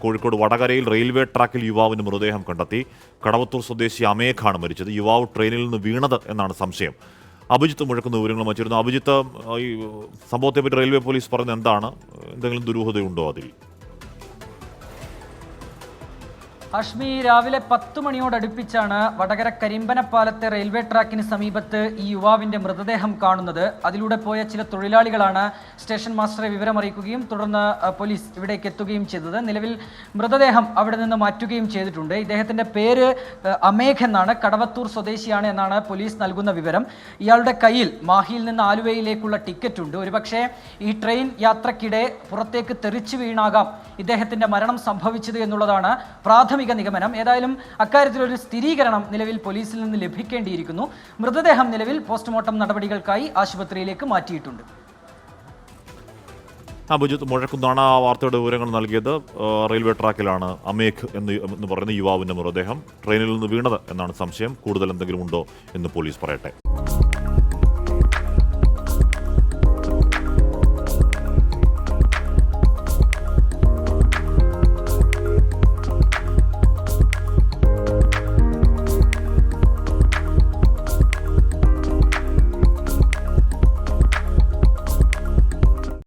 കോഴിക്കോട് വടകരയിൽ റെയിൽവേ ട്രാക്കിൽ യുവാവിന്റെ മൃതദേഹം കണ്ടെത്തി. കടവത്തൂർ സ്വദേശി അമേഘാണ് മരിച്ചത്. യുവാവ് ട്രെയിനിൽ നിന്ന് വീണത് എന്നാണ് സംശയം. അഭിജിത്ത് മുഴക്കുന്ന വിവരങ്ങൾ വച്ചിരുന്നു. അഭിജിത്ത്, ഈ സംഭവത്തെപ്പറ്റി റെയിൽവേ പോലീസ് പറഞ്ഞത് എന്താണ്? എന്തെങ്കിലും ദുരൂഹതയുണ്ടോ അതിൽ? അഷ്മി, രാവിലെ 10 മണിയോടടുപ്പിച്ചാണ് വടകര കരിമ്പനപ്പാലത്തെ റെയിൽവേ ട്രാക്കിന് സമീപത്ത് ഈ യുവാവിന്റെ മൃതദേഹം കാണുന്നത്. അതിലൂടെ പോയ ചില തൊഴിലാളികളാണ് സ്റ്റേഷൻ മാസ്റ്ററെ വിവരമറിയിക്കുകയും തുടർന്ന് പോലീസ് ഇവിടേക്ക് എത്തുകയും ചെയ്തത്. നിലവിൽ മൃതദേഹം അവിടെ നിന്ന് മാറ്റുകയും ചെയ്തിട്ടുണ്ട്. ഇദ്ദേഹത്തിന്റെ പേര് അമേഘ് എന്നാണ്, കടവത്തൂർ സ്വദേശിയാണ് എന്നാണ് പോലീസ് നൽകുന്ന വിവരം. ഇയാളുടെ കയ്യിൽ മാഹിയിൽ നിന്ന് ആലുവയിലേക്കുള്ള ടിക്കറ്റ് ഉണ്ട്. ഒരുപക്ഷെ ഈ ട്രെയിൻ യാത്രക്കിടെ പുറത്തേക്ക് തെറിച്ചു വീണാകാം ഇദ്ദേഹത്തിന്റെ മരണം സംഭവിച്ചത് എന്നുള്ളതാണ് പ്രാഥമിക നിഗമനം. ഏതായാലും അക്കാര്യത്തിലൊരു സ്ഥിരീകരണം നിലവിൽ പോലീസിൽ നിന്ന് ലഭിക്കേണ്ടിയിരിക്കുന്നു. മൃതദേഹം നിലവിൽ പോസ്റ്റ്മോർട്ടം നടപടികൾക്കായി ആശുപത്രിയിലേക്ക് മാറ്റിയിട്ടുണ്ട്. അഭിജിത്ത് മുഴക്കുന്നാണ് ആ വാർത്തയുടെ വിവരങ്ങൾ നൽകിയത്. റെയിൽവേ ട്രാക്കിലാണ് അമേഘ് എന്ന് പറയുന്ന യുവാവിന്റെ മൃതദേഹം. ട്രെയിനിൽ നിന്ന് വീണത് എന്നാണ് സംശയം. കൂടുതൽ എന്തെങ്കിലും ഉണ്ടോ എന്ന് പോലീസ് പറയട്ടെ.